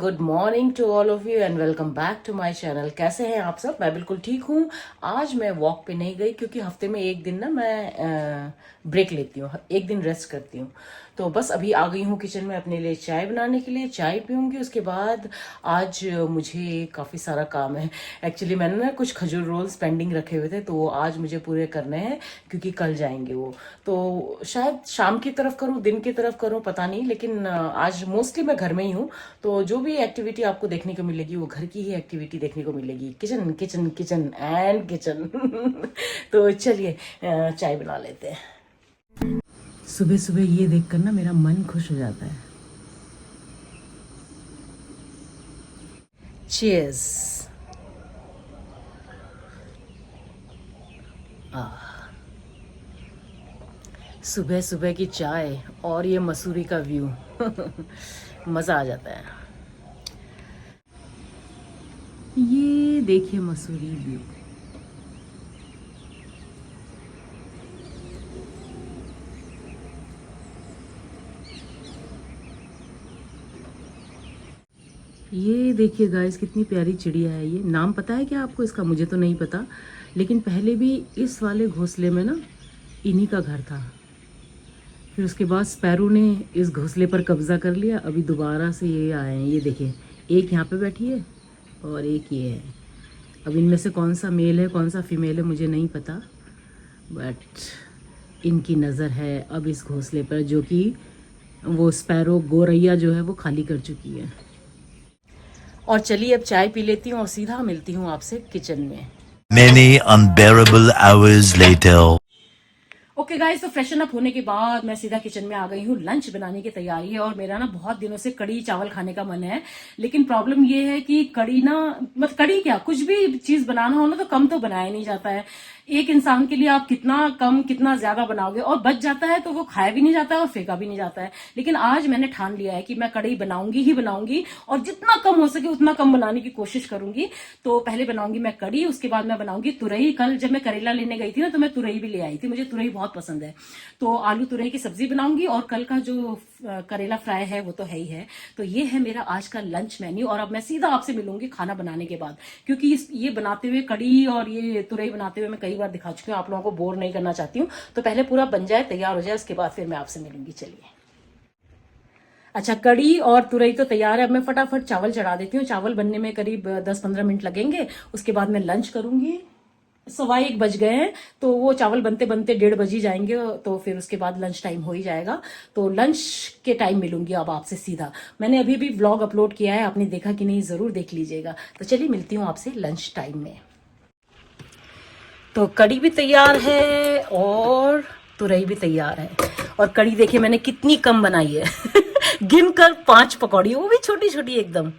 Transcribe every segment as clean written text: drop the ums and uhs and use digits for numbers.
Good morning to all of you and welcome back to my channel. कैसे हैं आप सब? मैं बिल्कुल ठीक हूँ। आज मैं वॉक पे नहीं गई क्योंकि हफ्ते में एक दिन ना मैं ब्रेक लेती हूँ, एक दिन रेस्ट करती हूँ। तो बस अभी आ गई हूँ किचन में अपने लिए चाय बनाने के लिए। चाय पीऊँगी, उसके बाद आज मुझे काफ़ी सारा काम है। एक्चुअली मैंने ना कुछ खजूर रोल्स पेंडिंग रखे हुए थे, तो वो आज मुझे पूरे करने हैं क्योंकि कल जाएंगे वो। तो शायद शाम की तरफ करूँ, दिन की तरफ करूँ, पता नहीं, लेकिन आज मोस्टली मैं घर में ही हूँ। तो जो भी एक्टिविटी आपको देखने को मिलेगी वो घर की ही एक्टिविटी देखने को मिलेगी। Kitchen kitchen kitchen and kitchen. तो चलिए चाय बना लेते हैं। सुबह सुबह ये देखकर ना मेरा मन खुश हो जाता है। चीयर्स। सुबह सुबह की चाय और ये मसूरी का व्यू। मज़ा आ जाता है। ये देखिए मसूरी व्यू। ये देखिए गाइस, कितनी प्यारी चिड़िया है। ये नाम पता है क्या आपको इसका? मुझे तो नहीं पता, लेकिन पहले भी इस वाले घोंसले में ना इन्हीं का घर था। फिर उसके बाद स्पैरो ने इस घोंसले पर कब्जा कर लिया। अभी दोबारा से ये आए हैं। ये देखिए, एक यहाँ पे बैठी है और एक ये है। अब इनमें से कौन सा मेल है कौन सा फीमेल है मुझे नहीं पता, बट इनकी नज़र है अब इस घोंसले पर, जो कि वो स्पैरो गोरैया जो है वो खाली कर चुकी है। और चलिए अब चाय पी लेती हूँ और सीधा मिलती हूँ आपसे किचन में। Many unbearable hours later. Okay guys, तो फ्रेशन अप होने के बाद मैं सीधा किचन में आ गई हूँ। लंच बनाने की तैयारी है और मेरा ना बहुत दिनों से कड़ी चावल खाने का मन है। लेकिन प्रॉब्लम ये है कि कड़ी ना, मतलब कड़ी क्या, कुछ भी चीज बनाना हो ना तो कम तो बनाया नहीं जाता है। एक इंसान के लिए आप कितना कम कितना ज्यादा बनाओगे, और बच जाता है तो वो खाया भी नहीं जाता है और फेंका भी नहीं जाता है। लेकिन आज मैंने ठान लिया है कि मैं कड़ी बनाऊंगी ही बनाऊंगी, और जितना कम हो सके उतना कम बनाने की कोशिश करूंगी। तो पहले बनाऊंगी मैं कड़ी, उसके बाद मैं बनाऊंगी तुरई। कल जब मैं करेला लेने गई थी ना तो मैं तुरई भी ले आई थी, मुझे तुरई बहुत पसंद है। तो आलू तुरई की सब्जी बनाऊंगी, और कल का जो करेला फ्राई है वो तो है ही है। तो ये है मेरा आज का लंच मेन्यू। और अब मैं सीधा आपसे मिलूंगी खाना बनाने के बाद, क्योंकि ये बनाते हुए, कड़ी और ये तुरई बनाते हुए मैं कई बार दिखा चुकी हूँ, आप लोगों को बोर नहीं करना चाहती हूँ। तो पहले पूरा बन जाए, तैयार हो जाए, उसके बाद फिर मैं आपसे मिलूंगी। चलिए। अच्छा, कड़ी और तुरई तो तैयार है। अब मैं फटाफट चावल चढ़ा देती हूँ। चावल बनने में करीब 10-15 मिनट लगेंगे। उसके बाद मैं लंच करूंगी। 1:15 बज गए हैं, तो वो चावल बनते बनते 1:30 बज ही जाएंगे। तो फिर उसके बाद लंच टाइम हो ही जाएगा। तो लंच के टाइम मिलूंगी अब आपसे सीधा। मैंने अभी भी व्लॉग अपलोड किया है, आपने देखा कि नहीं जरूर देख लीजिएगा। तो चलिए मिलती हूँ आपसे लंच टाइम में। तो कड़ी भी तैयार है और तुरई भी तैयार है। और कड़ी देखिए मैंने कितनी कम बनाई है। गिनकर 5 पकौड़ी, वो भी छोटी छोटी एकदम।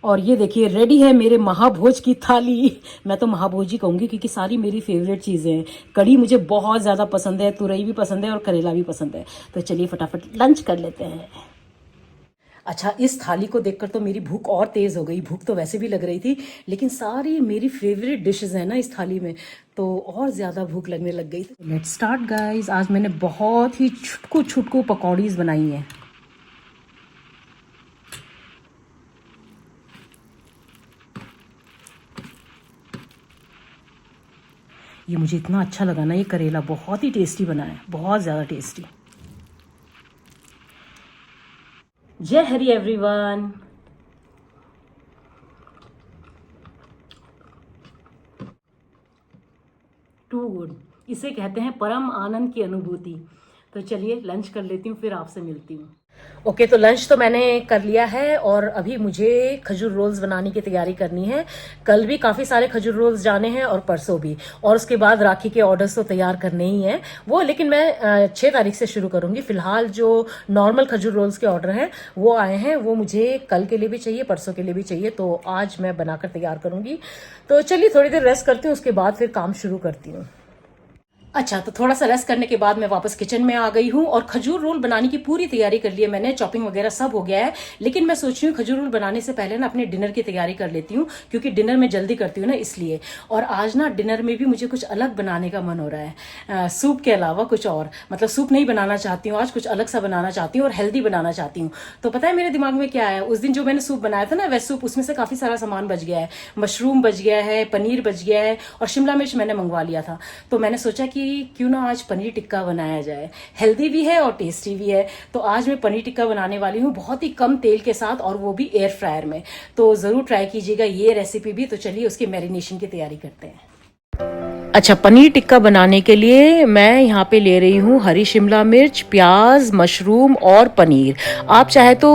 और ये देखिए रेडी है मेरे महाभोज की थाली। मैं तो महाभोज ही कहूंगी क्योंकि सारी मेरी फेवरेट चीजें हैं। कड़ी मुझे बहुत ज्यादा पसंद है, तुरई भी पसंद है और करेला भी पसंद है। तो चलिए फटाफट लंच कर लेते हैं। अच्छा, इस थाली को देखकर तो मेरी भूख और तेज हो गई। भूख तो वैसे भी लग रही थी, लेकिन सारी मेरी फेवरेट डिशेस हैं ना इस थाली में, तो और ज्यादा भूख लगने लग गई। Let's start guys. आज मैंने बहुत ही छुटकू छुटकू पकौड़ीज बनाई हैं। ये मुझे इतना अच्छा लगा ना, ये करेला बहुत ही टेस्टी बना है, बहुत ज़्यादा टेस्टी। जय हरि एवरीवन। टू गुड, इसे कहते हैं परम आनंद की अनुभूति। तो चलिए लंच कर लेती हूँ, फिर आपसे मिलती हूँ। ओके, तो लंच तो मैंने कर लिया है और अभी मुझे खजूर रोल्स बनाने की तैयारी करनी है। कल भी काफ़ी सारे खजूर रोल्स जाने हैं और परसों भी, और उसके बाद राखी के ऑर्डर्स तो तैयार करने ही हैं वो, लेकिन मैं 6 तारीख से शुरू करूंगी। फिलहाल जो नॉर्मल खजूर रोल्स के ऑर्डर हैं वो आए हैं, वो मुझे कल के लिए भी चाहिए, परसों के लिए भी चाहिए, तो आज मैं बनाकर तैयार करूंगी। तो चलिए थोड़ी देर रेस्ट करती हूँ, उसके बाद फिर काम शुरू करती हूँ। अच्छा, तो थोड़ा सा रेस्ट करने के बाद मैं वापस किचन में आ गई हूँ और खजूर रोल बनाने की पूरी तैयारी कर ली है मैंने। चॉपिंग वगैरह सब हो गया है, लेकिन मैं सोच रही हूँ खजूर रोल बनाने से पहले ना अपने डिनर की तैयारी कर लेती हूँ, क्योंकि डिनर में जल्दी करती हूँ ना इसलिए। और आज ना डिनर में भी मुझे कुछ अलग बनाने का मन हो रहा है, सूप के अलावा कुछ और। मतलब सूप नहीं बनाना चाहती हूँ आज, कुछ अलग सा बनाना चाहती हूँ और हेल्दी बनाना चाहती हूँ। तो पता है मेरे दिमाग में क्या है, उस दिन जो मैंने सूप बनाया था ना, वह सूप उसमें से काफी सारा सामान बच गया है। मशरूम बच गया है, पनीर बच गया है और शिमला मिर्च मैंने मंगवा लिया था। तो मैंने सोचा कि क्यों ना आज पनीर टिक्का बनाया जाए, हेल्दी भी है और टेस्टी भी है। तो आज मैं पनीर टिक्का बनाने वाली हूँ बहुत ही कम तेल के साथ, और वो भी एयर फ्रायर में। तो जरूर ट्राई कीजिएगा ये रेसिपी भी। तो चलिए उसकी मैरिनेशन की तैयारी करते हैं। अच्छा, पनीर टिक्का बनाने के लिए मैं यहाँ पे ले रही हूँ हरी शिमला मिर्च, प्याज, मशरूम और पनीर। आप चाहे तो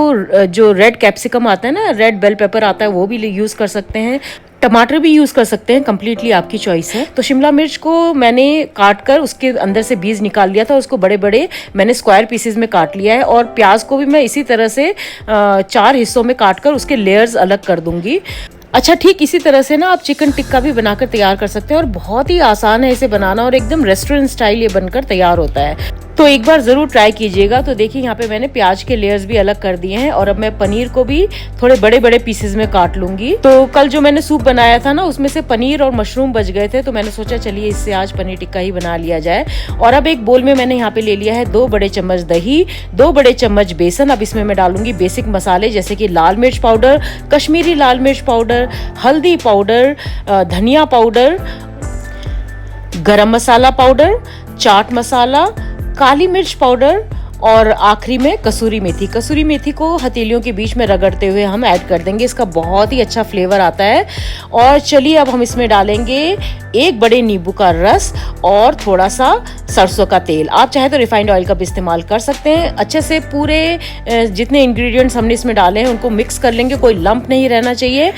जो रेड कैप्सिकम आता है ना, रेड बेल पेपर आता है, वो भी यूज कर सकते हैं। टमाटर भी यूज कर सकते हैं, कंप्लीटली आपकी चॉइस है। तो शिमला मिर्च को मैंने काट कर उसके अंदर से बीज निकाल लिया था, उसको बड़े बड़े मैंने स्क्वायर पीसेस में काट लिया है। और प्याज को भी मैं इसी तरह से 4 हिस्सों में काट कर उसके लेयर्स अलग कर दूंगी। अच्छा, ठीक इसी तरह से ना आप चिकन टिक्का भी बनाकर तैयार कर सकते हैं और बहुत ही आसान है इसे बनाना और एकदम रेस्टोरेंट स्टाइल ये बनकर तैयार होता है। तो एक बार जरूर ट्राई कीजिएगा। तो देखिए यहाँ पे मैंने प्याज के लेयर्स भी अलग कर दिए हैं और अब मैं पनीर को भी थोड़े बड़े बड़े पीसेस में काट लूंगी। तो कल जो मैंने सूप बनाया था ना, उसमें से पनीर और मशरूम बच गए थे, तो मैंने सोचा चलिए इससे आज पनीर टिक्का ही बना लिया जाए। और अब एक बोल में मैंने यहाँ पे ले लिया है 2 बड़े चम्मच दही, 2 बड़े चम्मच बेसन। अब इसमें मैं डालूंगी बेसिक मसाले जैसे कि लाल मिर्च पाउडर, कश्मीरी लाल मिर्च पाउडर, हल्दी पाउडर, धनिया पाउडर, गरम मसाला पाउडर, चाट मसाला, काली मिर्च पाउडर और आखिरी में कसूरी मेथी। कसूरी मेथी को हथेलियों के बीच में रगड़ते हुए हम ऐड कर देंगे, इसका बहुत ही अच्छा फ्लेवर आता है। और चलिए अब हम इसमें डालेंगे 1 बड़े नींबू का रस और थोड़ा सा सरसों का तेल। आप चाहे तो रिफाइंड ऑयल का भी इस्तेमाल कर सकते हैं। अच्छे से पूरे जितने इंग्रेडिएंट्स हमने इसमें डाले हैं उनको मिक्स कर लेंगे, कोई लंप नहीं रहना चाहिए।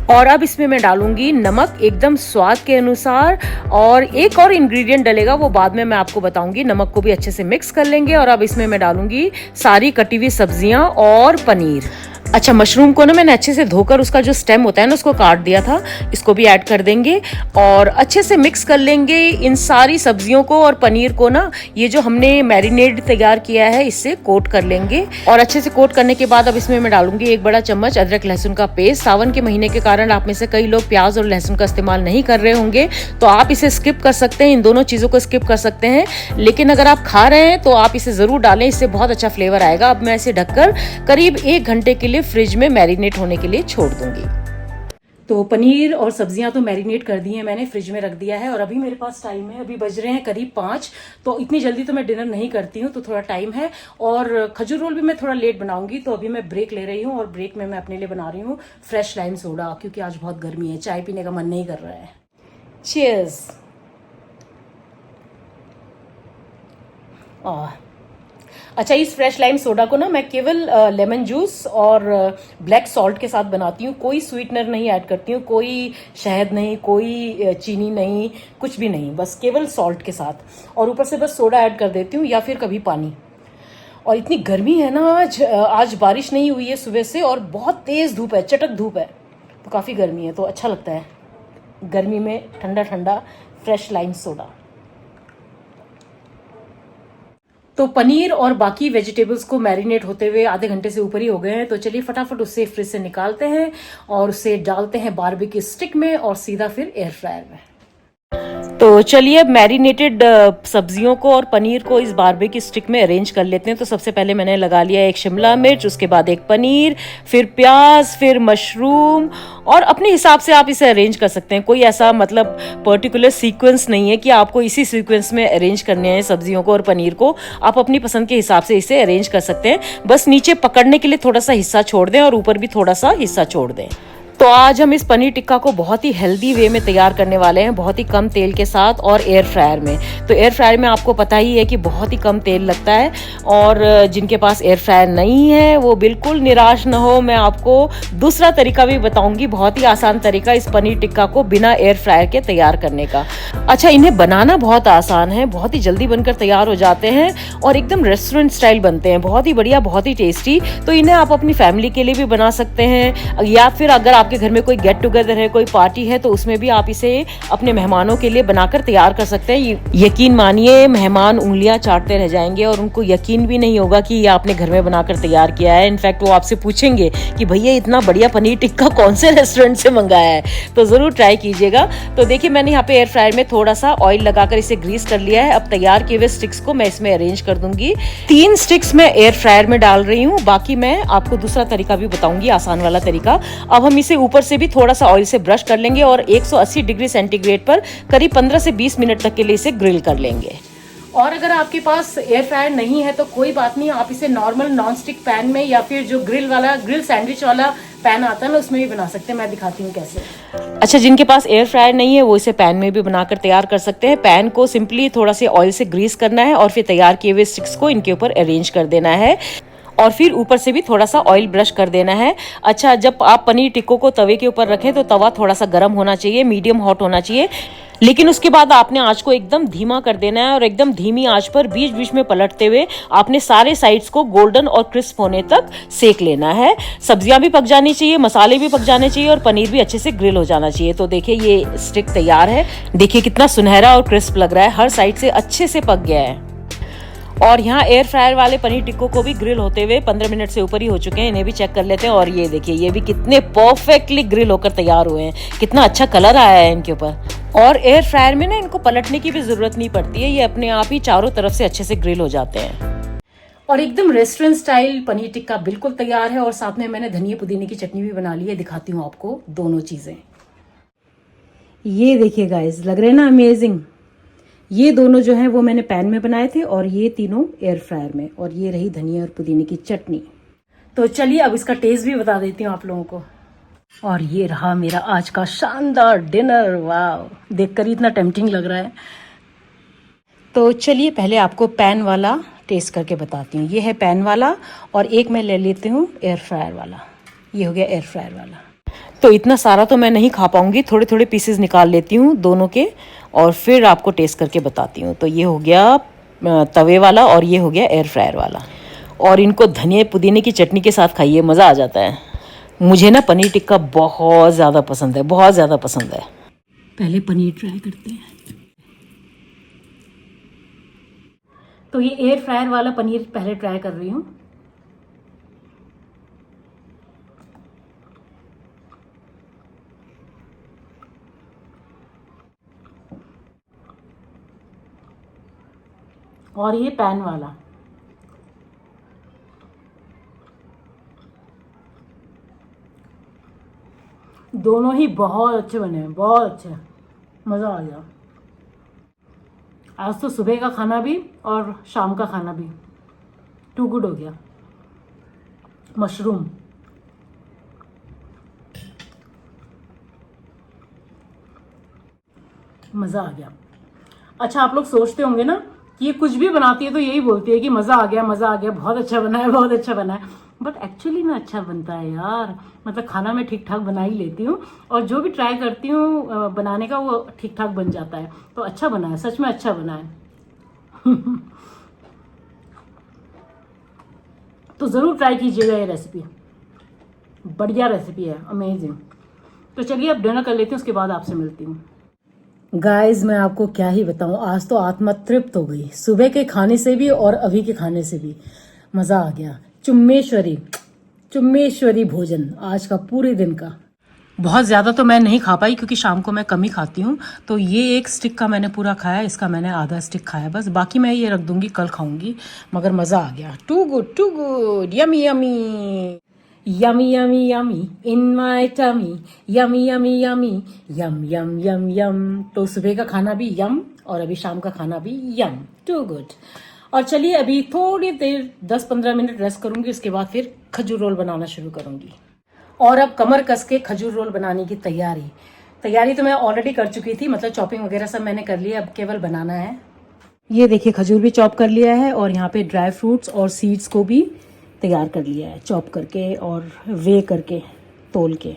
और अब इसमें मैं डालूंगी नमक एकदम स्वाद के अनुसार, और एक और इंग्रेडिएंट डलेगा वो बाद में मैं आपको बताऊंगी। नमक को भी अच्छे से मिक्स कर लेंगे और अब इसमें मैं डालूंगी सारी कटी हुई सब्जियां और पनीर। अच्छा, मशरूम को ना मैंने अच्छे से धोकर उसका जो स्टेम होता है ना उसको काट दिया था, इसको भी ऐड कर देंगे और अच्छे से मिक्स कर लेंगे इन सारी सब्जियों को और पनीर को ना। ये जो हमने मैरिनेड तैयार किया है इससे कोट कर लेंगे। और अच्छे से कोट करने के बाद अब इसमें मैं डालूंगी 1 बड़ा चम्मच अदरक लहसुन का पेस्ट। सावन के महीने के कारण आप में से कई लोग प्याज और लहसुन का इस्तेमाल नहीं कर रहे होंगे, तो आप इसे स्किप कर सकते हैं, इन दोनों चीजों को स्किप कर सकते हैं। लेकिन अगर आप खा रहे हैं तो आप इसे जरूर डालें, इससे बहुत अच्छा फ्लेवर आएगा। अब मैं इसे ढककर करीब 1 घंटे के लिए फ्रिज में मैरिनेट होने के लिए छोड़ दूंगी। तो पनीर और सब्जियां तो मैरिनेट कर दी हैं मैंने, फ्रिज में रख दिया है। और अभी मेरे पास टाइम है, अभी बज रहे हैं करीब 5। तो इतनी जल्दी तो मैं डिनर नहीं करती हूँ, तो थोड़ा टाइम है। और खजूर रोल भी मैं थोड़ा लेट बनाऊंगी, तो अभी मैं ब्रेक ले रही हूँ और ब्रेक में मैं अपने लिए बना रही हूँ फ्रेश लाइम सोडा, क्योंकि आज बहुत गर्मी है, चाय पीने का मन नहीं कर रहा है। चीयर्स। अच्छा, इस फ्रेश लाइम सोडा को ना मैं केवल लेमन जूस और ब्लैक सॉल्ट के साथ बनाती हूँ, कोई स्वीटनर नहीं ऐड करती हूँ, कोई शहद नहीं, कोई चीनी नहीं, कुछ भी नहीं, बस केवल सॉल्ट के साथ। और ऊपर से बस सोडा ऐड कर देती हूँ या फिर कभी पानी। और इतनी गर्मी है ना आज बारिश नहीं हुई है सुबह से और बहुत तेज धूप है, चटक धूप है, तो काफ़ी गर्मी है। तो अच्छा लगता है गर्मी में ठंडा ठंडा फ्रेश लाइम सोडा। तो पनीर और बाकी वेजिटेबल्स को मैरिनेट होते हुए आधे घंटे से ऊपर ही हो गए हैं, तो चलिए फटाफट उससे फ्रिज से निकालते हैं और उसे डालते हैं बारबेक्यू स्टिक में और सीधा फिर एयर फ्रायर में। तो चलिए अब मैरिनेटेड सब्जियों को और पनीर को इस बारबेक्यू स्टिक में अरेंज कर लेते हैं। तो सबसे पहले मैंने लगा लिया 1 शिमला मिर्च, उसके बाद 1 पनीर, फिर प्याज, फिर मशरूम, और अपने हिसाब से आप इसे अरेंज कर सकते हैं। कोई ऐसा मतलब पर्टिकुलर सीक्वेंस नहीं है कि आपको इसी सीक्वेंस में अरेंज करने हैं सब्जियों को और पनीर को। आप अपनी पसंद के हिसाब से इसे अरेंज कर सकते हैं, बस नीचे पकड़ने के लिए थोड़ा सा हिस्सा छोड़ दें और ऊपर भी थोड़ा सा हिस्सा छोड़ दें। तो आज हम इस पनीर टिक्का को बहुत ही हेल्दी वे में तैयार करने वाले हैं, बहुत ही कम तेल के साथ और एयर फ्रायर में। तो एयर फ्रायर में आपको पता ही है कि बहुत ही कम तेल लगता है, और जिनके पास एयर फ्रायर नहीं है वो बिल्कुल निराश न हो। मैं आपको दूसरा तरीका भी बताऊंगी, बहुत ही आसान तरीका इस पनीर टिक्का को बिना एयर फ्रायर के तैयार करने का। अच्छा, इन्हें बनाना बहुत आसान है, बहुत ही जल्दी बनकर तैयार हो जाते हैं और एकदम रेस्टोरेंट स्टाइल बनते हैं, बहुत ही बढ़िया, बहुत ही टेस्टी। तो इन्हें आप अपनी फैमिली के लिए भी बना सकते हैं, या फिर अगर आपके घर में कोई गेट टुगेदर है, कोई पार्टी है, तो उसमें भी आप इसे अपने मेहमानों के लिए बनाकर तैयार कर सकते हैं। यकीन मानिए मेहमान उंगलियां चाटते रह जाएंगे और उनको यकीन भी नहीं होगा कि ये आपने घर में बनाकर तैयार किया है। इनफैक्ट वो आपसे पूछेंगे कि भैया इतना बढ़िया पनीर टिक्का कौन से रेस्टोरेंट से मंगाया है। तो जरूर ट्राई कीजिएगा। तो देखिए मैंने यहाँ पे एयर फ्रायर में थोड़ा सा ऑयल लगाकर इसे ग्रीस कर लिया है। अब तैयार किए हुए स्टिक्स को मैं इसमें अरेंज कर दूंगी। 3 स्टिक्स मैं एयर फ्रायर में डाल रही हूँ, बाकी मैं आपको दूसरा तरीका भी बताऊंगी, आसान वाला तरीका। अब हम इसे ऊपर से भी थोड़ा सा ऑयल से ब्रश कर लेंगे और 180 डिग्री सेंटीग्रेड पर करीब 15 से 20 मिनट तक के लिए इसे ग्रिल कर लेंगे। और अगर आपके पास एयर फ्रायर नहीं है तो कोई बात नहीं, आप इसे नॉर्मल नॉन स्टिक पैन में या फिर जो ग्रिल सैंडविच वाला पैन आता है ना उसमें भी बना सकते हैं। मैं दिखाती हूँ कैसे। अच्छा, जिनके पास एयर फ्रायर नहीं है वो इसे पैन में भी बनाकर तैयार कर सकते हैं। पैन को सिंपली थोड़ा से ऑयल से ग्रीस करना है और फिर तैयार किए हुए स्टिक्स को इनके ऊपर अरेंज कर देना है और फिर ऊपर से भी थोड़ा सा ऑयल ब्रश कर देना है। अच्छा, जब आप पनीर टिक्कों को तवे के ऊपर रखें तो तवा थोड़ा सा गर्म होना चाहिए, मीडियम हॉट होना चाहिए। लेकिन उसके बाद आपने आंच को एकदम धीमा कर देना है और एकदम धीमी आंच पर बीच बीच में पलटते हुए आपने सारे साइड्स को गोल्डन और क्रिस्प होने तक सेक लेना है। सब्जियां भी पक जानी चाहिए, मसाले भी पक जाने चाहिए और पनीर भी अच्छे से ग्रिल हो जाना चाहिए। तो देखिए ये स्टिक तैयार है। देखिए कितना सुनहरा और क्रिस्प लग रहा है, हर साइड से अच्छे से पक गया है। और यहाँ एयर फ्रायर वाले पनीर टिक्कों को भी ग्रिल होते हुए 15 मिनट से ऊपर ही हो चुके हैं। इन्हें भी चेक कर लेते हैं। और ये देखिए ये भी कितने परफेक्टली ग्रिल होकर तैयार हुए हैं, कितना अच्छा कलर आया है इनके ऊपर। और एयर फ्रायर में ना इनको पलटने की भी जरूरत नहीं पड़ती है, ये अपने आप ही चारों तरफ से अच्छे से ग्रिल हो जाते हैं। और एकदम रेस्टोरेंट स्टाइल पनीर टिक्का बिल्कुल तैयार है। और साथ में मैंने धनिया पुदीने की चटनी भी बना ली है, दिखाती हूँ आपको दोनों चीजें। ये देखिए गाइस, लग रहे हैं ना अमेजिंग। ये दोनों जो हैं वो मैंने पैन में बनाए थे और ये तीनों एयर फ्रायर में। और ये रही धनिया और पुदीने की चटनी। तो चलिए अब इसका टेस्ट भी बता देती हूँ आप लोगों को। और ये रहा मेरा आज का शानदार डिनर। वाह, देखकर ही इतना टेम्पटिंग लग रहा है। तो चलिए पहले आपको पैन वाला टेस्ट करके बताती हूँ। ये है पैन वाला और एक मैं ले लेती हूँ एयर फ्रायर वाला। ये हो गया एयर फ्रायर वाला। तो इतना सारा तो मैं नहीं खा पाऊंगी, थोड़े थोड़े पीसेस निकाल लेती हूँ दोनों के और फिर आपको टेस्ट करके बताती हूँ। तो ये हो गया तवे वाला और ये हो गया एयर फ्रायर वाला। और इनको धनिया पुदीने की चटनी के साथ खाइए, मज़ा आ जाता है। मुझे ना पनीर टिक्का बहुत ज़्यादा पसंद है, बहुत ज़्यादा पसंद है। पहले पनीर ट्राई करते हैं। तो ये एयर फ्रायर वाला पनीर पहले ट्राई कर रही हूँ। और ये पैन वाला, दोनों ही बहुत अच्छे बने हैं, बहुत अच्छे, मज़ा आ गया। आज तो सुबह का खाना भी और शाम का खाना भी टू गुड हो गया। मशरूम, मज़ा आ गया। अच्छा, आप लोग सोचते होंगे ना कि ये कुछ भी बनाती है तो यही बोलती है कि मज़ा आ गया, मज़ा आ गया, बहुत अच्छा बना है, बहुत अच्छा बना है। बट एक्चुअली में अच्छा बनता है यार। मतलब खाना मैं ठीक ठाक बना ही लेती हूँ और जो भी ट्राई करती हूँ बनाने का वो ठीक ठाक बन जाता है। तो अच्छा बना है, सच में अच्छा बना है। तो ज़रूर ट्राई कीजिएगा ये रेसिपी, बढ़िया रेसिपी है, अमेजिंग। तो चलिए अब डिनर कर लेती हूँ, उसके बाद आपसे मिलती हूँ। गाइस मैं आपको क्या ही बताऊं, आज तो आत्मा तृप्त हो गई, सुबह के खाने से भी और अभी के खाने से भी। मज़ा आ गया। चुम्मेश्वरी भोजन आज का पूरे दिन का। बहुत ज़्यादा तो मैं नहीं खा पाई क्योंकि शाम को मैं कम ही खाती हूँ। तो ये एक स्टिक का मैंने पूरा खाया, इसका मैंने आधा स्टिक खाया बस। बाकी मैं ये रख दूंगी, कल खाऊंगी। मगर मज़ा आ गया। Too good, yummy yummy, yummy yummy yummy in my tummy, yummy yummy yummy, yum yum yum yum. तो सुबह का खाना भी यम और अभी शाम का खाना भी यम। To good. और चलिए अभी थोड़ी देर 10-15 मिनट रेस्ट करूंगी, उसके बाद फिर खजूर रोल बनाना शुरू करूंगी। और अब कमर कस के खजूर रोल बनाने की तैयारी तो मैं ऑलरेडी कर चुकी थी, मतलब चॉपिंग वगैरह सब मैंने कर लिया, अब केवल बनाना है। ये देखिए खजूर भी चॉप कर लिया है और यहाँ पे ड्राई फ्रूट्स और सीड्स को भी तैयार कर लिया है, चॉप करके और वे करके, तोल के।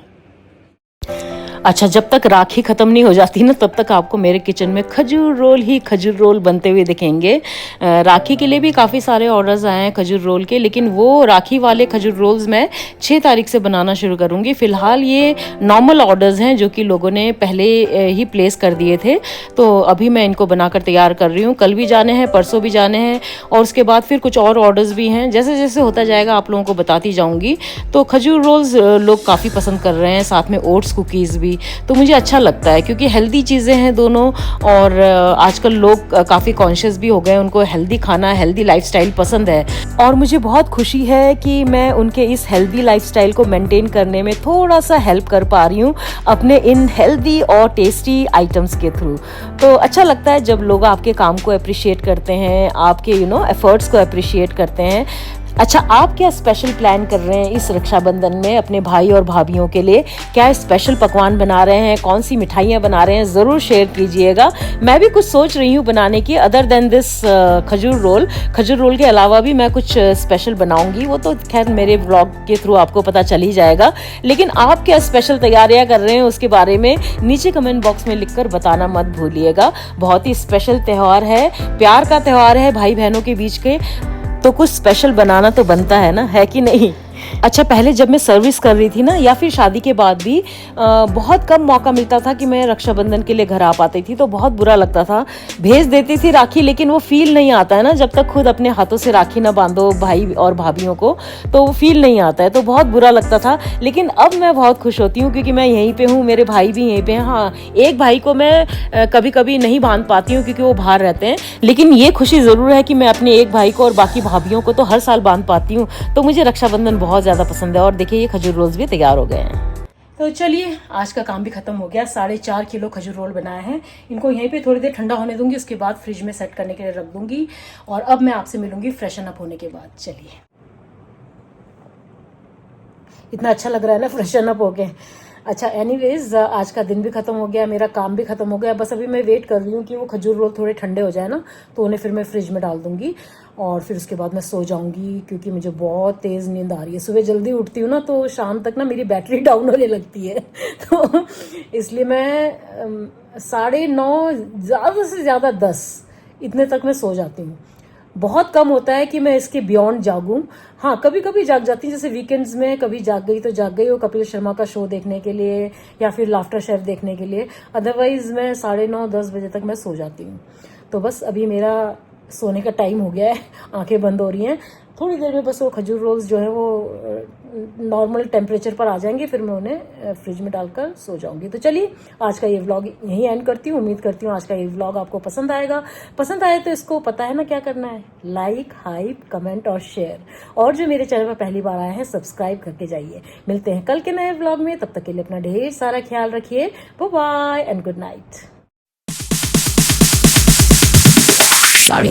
अच्छा, जब तक राखी ख़त्म नहीं हो जाती ना तब तक आपको मेरे किचन में खजूर रोल ही खजूर रोल बनते हुए दिखेंगे। राखी के लिए भी काफ़ी सारे ऑर्डर्स आए हैं खजूर रोल के, लेकिन वो राखी वाले खजूर रोल्स मैं 6 तारीख से बनाना शुरू करूँगी। फ़िलहाल ये नॉर्मल ऑर्डर्स हैं जो कि लोगों ने पहले ही प्लेस कर दिए थे, तो अभी मैं इनको बनाकर तैयार कर रही हूँ। कल भी जाने हैं, परसों भी जाने हैं और उसके बाद फिर कुछ और ऑर्डर्स भी हैं। जैसे जैसे होता जाएगा आप लोगों को बताती जाऊँगी। तो खजूर रोल्स लोग काफ़ी पसंद कर रहे हैं, साथ में ओट्स कुकीज़ भी, तो मुझे अच्छा लगता है क्योंकि हेल्दी चीज़ें हैं दोनों। और आजकल लोग काफ़ी कॉन्शियस भी हो गए, उनको हेल्दी खाना, हेल्दी लाइफस्टाइल पसंद है और मुझे बहुत खुशी है कि मैं उनके इस हेल्दी लाइफस्टाइल को मेंटेन करने में थोड़ा सा हेल्प कर पा रही हूँ अपने इन हेल्दी और टेस्टी आइटम्स के थ्रू। तो अच्छा लगता है जब लोग आपके काम को अप्रिशिएट करते हैं, आपके एफर्ट्स को अप्रिशिएट करते हैं। अच्छा, आप क्या स्पेशल प्लान कर रहे हैं इस रक्षाबंधन में अपने भाई और भाभीियों के लिए? क्या स्पेशल पकवान बना रहे हैं, कौन सी मिठाइयाँ बना रहे हैं, ज़रूर शेयर कीजिएगा। मैं भी कुछ सोच रही हूँ बनाने की, अदर देन दिस खजूर रोल के अलावा भी मैं कुछ स्पेशल बनाऊंगी। वो तो खैर मेरे ब्लॉग के थ्रू आपको पता चल ही जाएगा, लेकिन आप क्या स्पेशल तैयारियाँ कर रहे हैं उसके बारे में नीचे कमेंट बॉक्स में लिखकर बताना मत भूलिएगा। बहुत ही स्पेशल त्यौहार है, प्यार का त्यौहार है भाई बहनों के बीच के, तो कुछ स्पेशल बनाना तो बनता है ना, है कि नहीं? अच्छा, पहले जब मैं सर्विस कर रही थी ना या फिर शादी के बाद भी बहुत कम मौका मिलता था कि मैं रक्षाबंधन के लिए घर आ पाती थी, तो बहुत बुरा लगता था। भेज देती थी राखी, लेकिन वो फील नहीं आता है ना जब तक खुद अपने हाथों से राखी ना बांधो भाई और भाभीियों को, तो वो फील नहीं आता है, तो बहुत बुरा लगता था। लेकिन अब मैं बहुत खुश होती हूँ क्योंकि मैं यहीं पे हूँ, मेरे भाई भी यहीं पे हैं। हाँ, एक भाई को मैं कभी कभी नहीं बांध पाती हूँ क्योंकि वो बाहर रहते हैं, लेकिन ये खुशी ज़रूर है कि मैं अपने एक भाई को और बाकी भाभीियों को तो हर साल बांध पाती हूँ। तो मुझे रक्षाबंधन बहुत ज़्यादा पसंद है। और देखिए, ये खजूर रोल्स भी तैयार हो गए हैं। तो चलिए, आज का काम भी खत्म हो गया। 4.5 किलो खजूर रोल बनाए हैं। इनको यहीं पे थोड़ी देर ठंडा होने दूंगी, उसके बाद फ्रिज में सेट करने के लिए रख दूंगी। और अब मैं आपसे मिलूंगी फ्रेशन अप होने के बाद। चलिए, इतना अच्छा लग रहा है ना फ्रेशन अप होके। अच्छा, एनीवेज आज का दिन भी खत्म हो गया, मेरा काम भी खत्म हो गया। बस अभी मैं वेट कर रही हूँ कि वो खजूर रोल थोड़े ठंडे हो जाए ना, तो उन्हें फिर मैं फ्रिज में डाल दूंगी और फिर उसके बाद मैं सो जाऊंगी क्योंकि मुझे बहुत तेज़ नींद आ रही है। सुबह जल्दी उठती हूँ ना तो शाम तक ना मेरी बैटरी डाउन होने लगती है तो इसलिए मैं 9:30 ज़्यादा से ज़्यादा 10 इतने तक मैं सो जाती हूँ। बहुत कम होता है कि मैं इसके बियॉन्ड जागूं। हाँ, कभी कभी जाग जाती हूँ, जैसे वीकेंड्स में कभी जाग गई तो जाग गई, वो कपिल शर्मा का शो देखने के लिए या फिर लाफ्टर शेफ देखने के लिए। अदरवाइज मैं 9:30-10 बजे तक मैं सो जाती हूँ। तो बस अभी मेरा सोने का टाइम हो गया है, आंखें बंद हो रही हैं। थोड़ी देर में बस वो खजूर रोल्स जो है वो नॉर्मल टेम्परेचर पर आ जाएंगे, फिर मैं उन्हें फ्रिज में डालकर सो जाऊंगी। तो चलिए, आज का ये व्लॉग यहीं एंड करती हूँ। उम्मीद करती हूँ आज का ये व्लॉग आपको पसंद आएगा। पसंद आए तो इसको पता है ना क्या करना है, लाइक, हाइप, कमेंट और शेयर। और जो मेरे चैनल पर पहली बार आए हैं, सब्सक्राइब करके जाइए। मिलते हैं कल के नए व्लॉग में, तब तक के लिए अपना ढेर सारा ख्याल रखिए। Bye bye and good night.